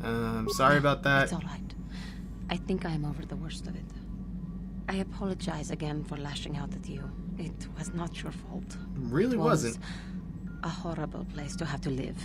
Sorry about that. It's all right. I think I am over the worst of it. I apologize again for lashing out at you. It was not your fault. Really It was wasn't. a horrible place to have to live.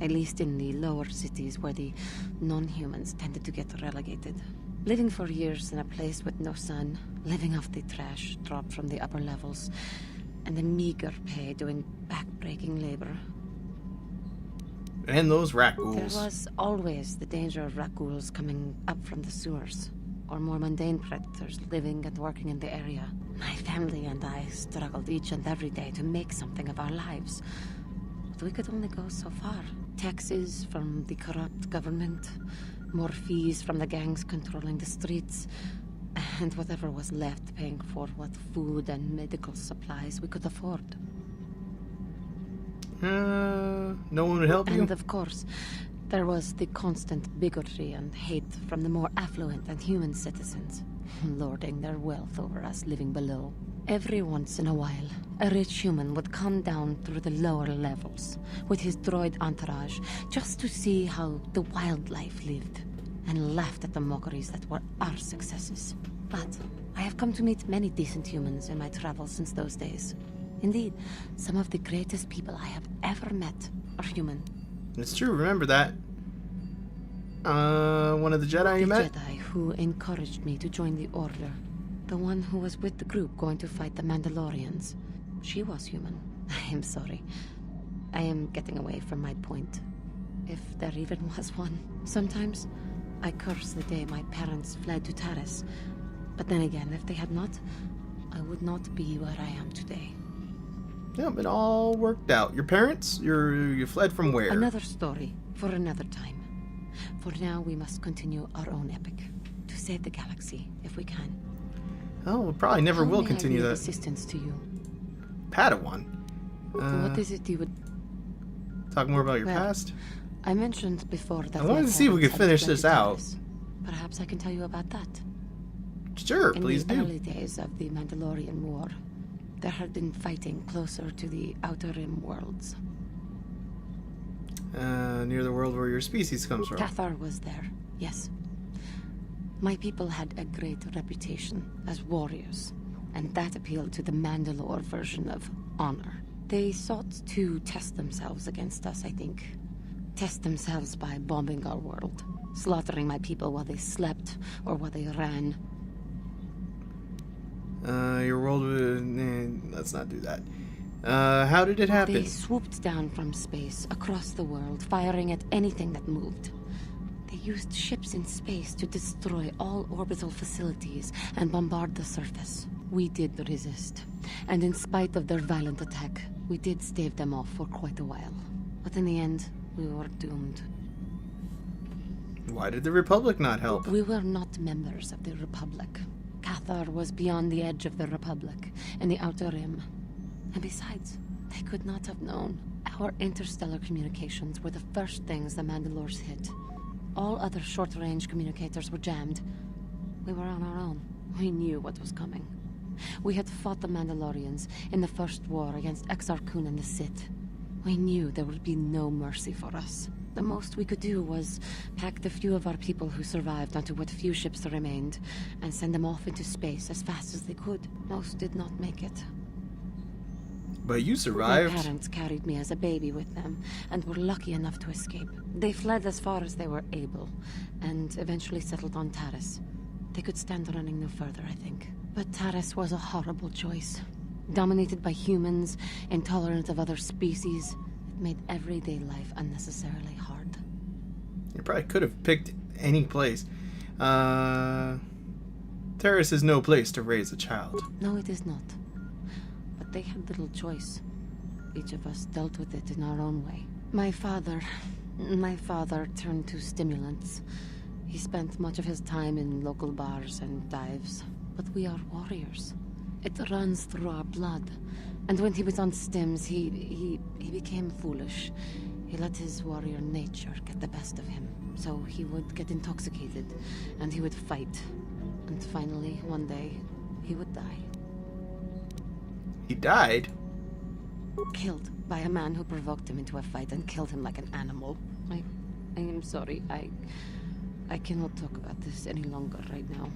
At least in the lower cities where the non-humans tended to get relegated. Living for years in a place with no sun, living off the trash dropped from the upper levels, and the meager pay doing back-breaking labor. And those rat There ghouls. was always the danger of rat ghouls coming up from the sewers, or more mundane predators living and working in the area. My family and I struggled each and every day to make something of our lives. But we could only go so far. Taxes from the corrupt government, more fees from the gangs controlling the streets, and whatever was left paying for what food and medical supplies we could afford. No one would help you? And of course, there was the constant bigotry and hate from the more affluent and human citizens, lording their wealth over us living below. Every once in a while, a rich human would come down through the lower levels with his droid entourage just to see how the wildlife lived, and laughed at the mockeries that were our successes. But I have come to meet many decent humans in my travels since those days. Indeed, some of the greatest people I have ever met are human. It's true, remember that. One of the Jedi you met? The Jedi who encouraged me to join the Order. The one who was with the group going to fight the Mandalorians. She was human. I am sorry. I am getting away from my point. If there even was one. Sometimes, I curse the day my parents fled to Taris. But then again, if they had not, I would not be where I am today. Yep, it all worked out. Your parents? You fled from where? Another story for another time. For now, we must continue our own epic. To save the galaxy, if we can. Oh, we probably never How will may continue I be of that. assistance to you? Padawan. What is it you would... Talk more about your Well, past? I mentioned before that... I wanted my to see if we could parents had finish fled this to out. Taris. Perhaps I can tell you about that. Sure, In please the do. early days of the Mandalorian War, there had been fighting closer to the Outer Rim worlds. Near the world where your species comes from. Cathar was there, yes. My people had a great reputation as warriors, and that appealed to the Mandalore version of honor. They sought to test themselves against us, I think. Test themselves by bombing our world, slaughtering my people while they slept or while they ran. Your world let's not do that. How did it happen? They swooped down from space, across the world, firing at anything that moved. They used ships in space to destroy all orbital facilities and bombard the surface. We did resist, and in spite of their violent attack, we did stave them off for quite a while. But in the end, we were doomed. Why did the Republic not help? We were not members of the Republic. Cathar was beyond the edge of the Republic, in the Outer Rim. And besides, they could not have known. Our interstellar communications were the first things the Mandalores hit. All other short-range communicators were jammed. We were on our own. We knew what was coming. We had fought the Mandalorians in the first war against Exar Kun and the Sith. We knew there would be no mercy for us. The most we could do was pack the few of our people who survived onto what few ships remained and send them off into space as fast as they could. Most did not make it. But you My survived. parents carried me as a baby with them and were lucky enough to escape. They fled as far as they were able and eventually settled on Taris. They could stand running no further, I think. But Taris was a horrible choice. Dominated by humans, intolerant of other species, it made everyday life unnecessarily hard. You probably could have picked any place. Terrace is no place to raise a child. No, it is not. But they had little choice. Each of us dealt with it in our own way. My father turned to stimulants. He spent much of his time in local bars and dives. But we are warriors. It runs through our blood. And when he was on stims, he became foolish. He let his warrior nature get the best of him. So he would get intoxicated, and he would fight. And finally, one day, he would die. He died? Killed by a man who provoked him into a fight and killed him like an animal. I am sorry. I cannot talk about this any longer right now.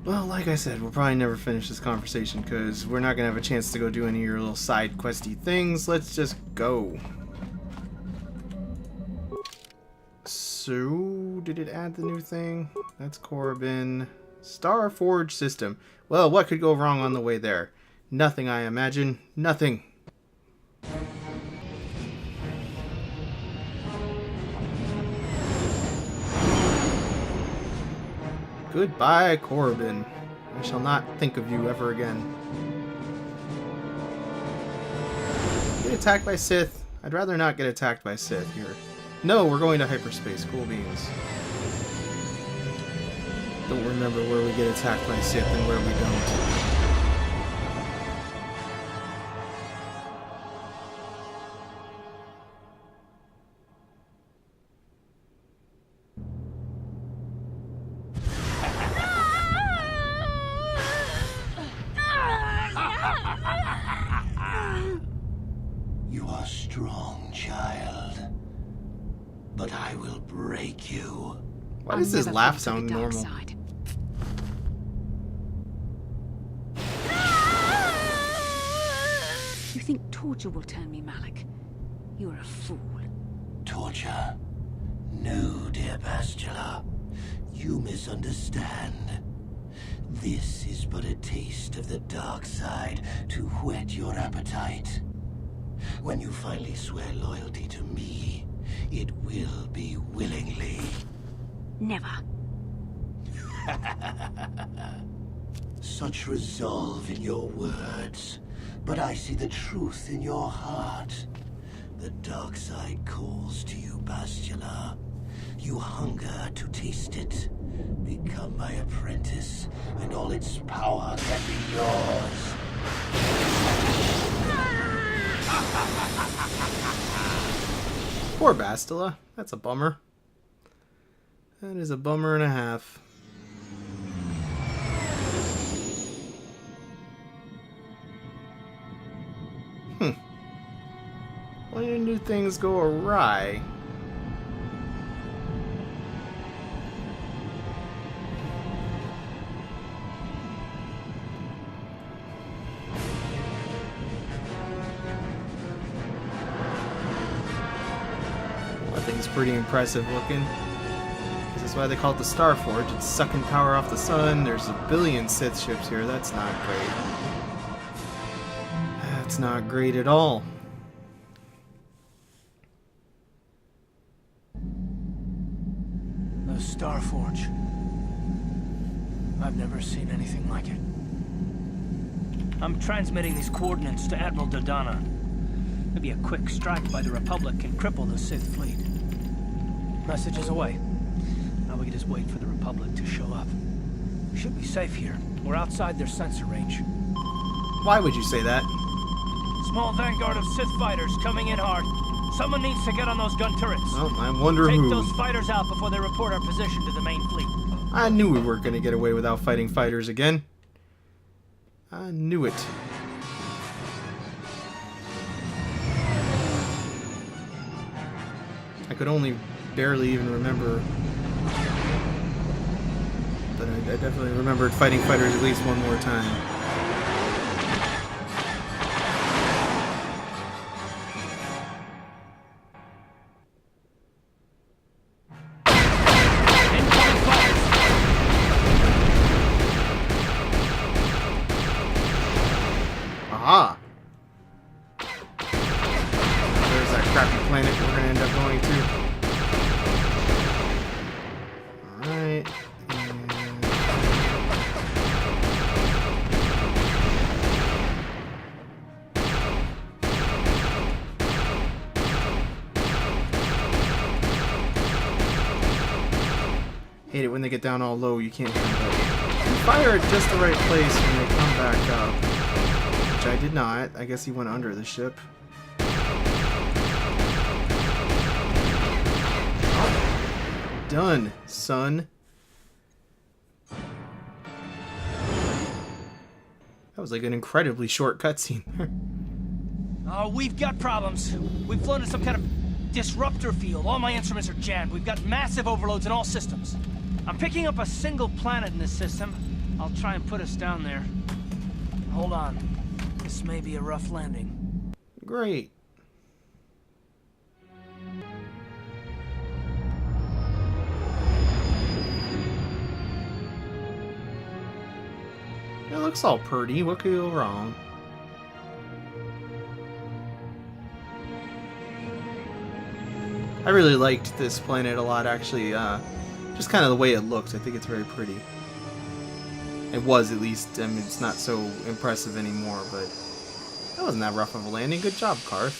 Well, like I said, we'll probably never finish this conversation because we're not going to have a chance to go do any of your little side questy things. Let's just go. So, did it add the new thing? That's Corbin. Star Forge system. Well, what could go wrong on the way there? Nothing, I imagine. Nothing. Goodbye, Corbin. I shall not think of you ever again. Get attacked by Sith. I'd rather not get attacked by Sith here. No, we're going to hyperspace. Cool beans. Don't remember where we get attacked by Sith and where we don't. You are strong, child. But I will break you. Why does this laugh sound normal? You think torture will turn me, Malik? You are a fool. Torture? No, dear Bastila. You misunderstand. This is but a taste of the dark side to whet your appetite. When you finally swear loyalty to me, it will be willingly. Never. Such resolve in your words, but I see the truth in your heart. The dark side calls to you, Bastila. You hunger to taste it. Become my apprentice, and all its power can be yours. Poor Bastila. That's a bummer. That is a bummer and a half. When do things go awry? I think it's pretty impressive looking. That's why they call it the Star Forge. It's sucking power off the sun. There's a billion Sith ships here. That's not great. That's not great at all. The Star Forge. I've never seen anything like it. I'm transmitting these coordinates to Admiral Dodonna. Maybe a quick strike by the Republic can cripple the Sith fleet. Message is away. Now we can just wait for the Republic to show up. We should be safe here. We're outside their sensor range. Why would you say that? Small vanguard of Sith fighters coming in hard. Someone needs to get on those gun turrets. Well, I wonder Take who. those fighters out before they report our position to the main fleet. I knew we weren't going to get away without fighting fighters again. I knew it. I could only barely even remember. But I definitely remembered fighting fighters at least one more time. Aha! There's that crappy planet we're gonna end up going to. Alright. Hate it when they get down all low, you can't hit them. You fire at just the right place when they come back up. Which I did not. I guess he went under the ship. Oh. Done, son. That was like an incredibly short cutscene. Oh, we've got problems. We've flown in some kind of Disruptor field. All my instruments are jammed. We've got massive overloads in all systems. I'm picking up a single planet in this system. I'll try and put us down there. Hold on. This may be a rough landing. Great. It looks all pretty. What could go wrong? I really liked this planet a lot, actually. Just kind of the way it looks. I think it's very pretty. It was, at least. I mean, it's not so impressive anymore, but that wasn't that rough of a landing. Good job, Karth.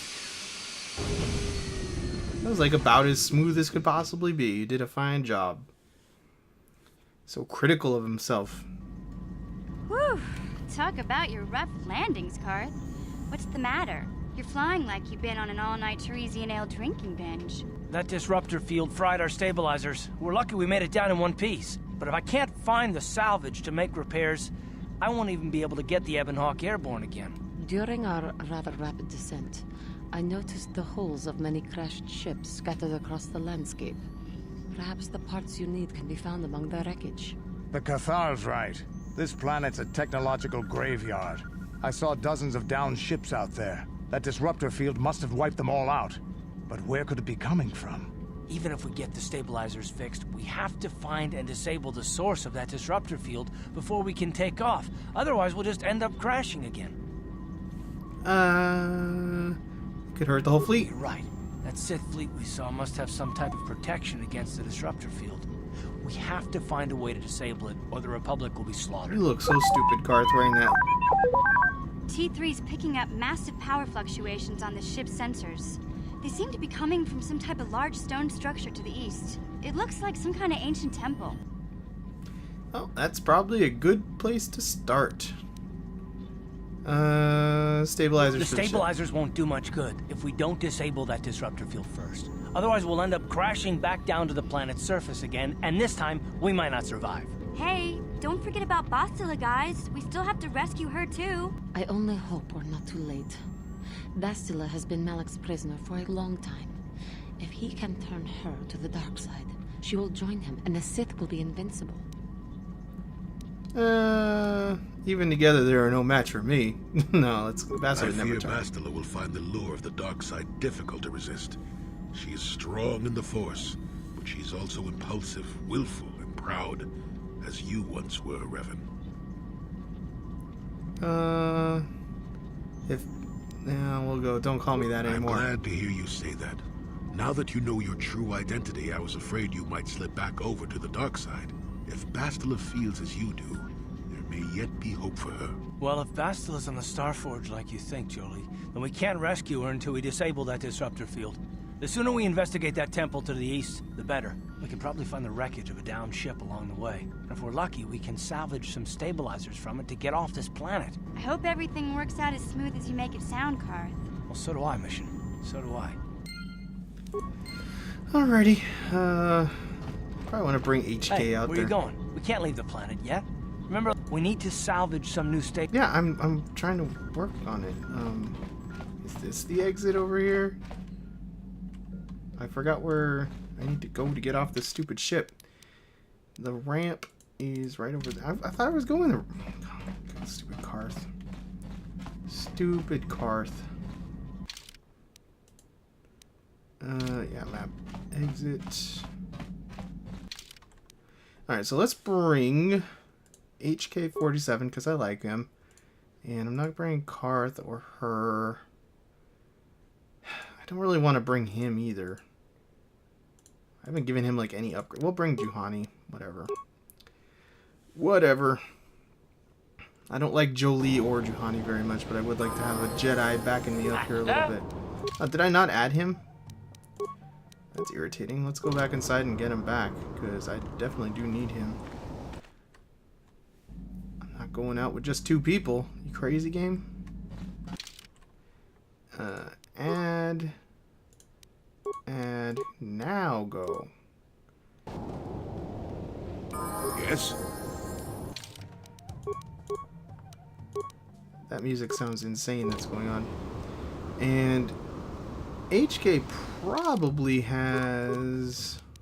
That was like about as smooth as could possibly be. You did a fine job. So critical of himself. Whew. Talk about your rough landings, Karth. What's the matter? You're flying like you've been on an all-night Teresian ale drinking binge. That disruptor field fried our stabilizers. We're lucky we made it down in one piece. But if I can't find the salvage to make repairs, I won't even be able to get the Ebonhawk airborne again. During our rather rapid descent, I noticed the hulls of many crashed ships scattered across the landscape. Perhaps the parts you need can be found among the wreckage. The Cathar's right. This planet's a technological graveyard. I saw dozens of downed ships out there. That disruptor field must have wiped them all out. But where could it be coming from? Even if we get the stabilizers fixed, we have to find and disable the source of that disruptor field before we can take off. Otherwise, we'll just end up crashing again. Could hurt the whole fleet. You're right. That Sith fleet we saw must have some type of protection against the disruptor field. We have to find a way to disable it, or the Republic will be slaughtered. You look so stupid, Karth, wearing that. T3's picking up massive power fluctuations on the ship's sensors. They seem to be coming from some type of large stone structure to the east. It looks like some kind of ancient temple. Oh, that's probably a good place to start. Stabilizers. The stabilizers won't do much good if we don't disable that disruptor field first. Otherwise, we'll end up crashing back down to the planet's surface again, and this time, we might not survive. Hey, don't forget about Bastila, guys. We still have to rescue her, too. I only hope we're not too late. Bastila has been Malak's prisoner for a long time. If he can turn her to the dark side, she will join him, and the Sith will be invincible. Even together, they are no match for me. No, let's. Bastila I never fear turn. Bastila will find the lure of the dark side difficult to resist. She is strong in the Force, but she's also impulsive, willful, and proud, as you once were, Revan. Yeah, we'll go. Don't call me that anymore. I'm glad to hear you say that. Now that you know your true identity, I was afraid you might slip back over to the dark side. If Bastila feels as you do, there may yet be hope for her. Well, if Bastila's on the Starforge like you think, Jolie, then we can't rescue her until we disable that disruptor field. The sooner we investigate that temple to the east, the better. We can probably find the wreckage of a downed ship along the way. And if we're lucky, we can salvage some stabilizers from it to get off this planet. I hope everything works out as smooth as you make it sound, Karth. Well, so do I, Mission. So do I. Alrighty. Probably want to bring HK Hey, out where there. you going? We can't leave the planet yet. Remember, we need to salvage some new state. Yeah, I'm trying to work on it. Is this the exit over here? I forgot where I need to go to get off this stupid ship. The ramp is right over there. I thought I was going there. Oh, God, stupid Karth. Stupid Karth. Yeah, map. Exit. Alright, so let's bring HK-47 because I like him. And I'm not bringing Karth or her. I don't really want to bring him either. I haven't given him like any upgrade. We'll bring Juhani. Whatever. Whatever. I don't like Jolie or Juhani very much, but I would like to have a Jedi backing me up here a little bit. Did I not add him? That's irritating. Let's go back inside and get him back, because I definitely do need him. I'm not going out with just 2 people. You crazy, game? Add. Now go. Yes? That music sounds insane that's going on. And HK probably has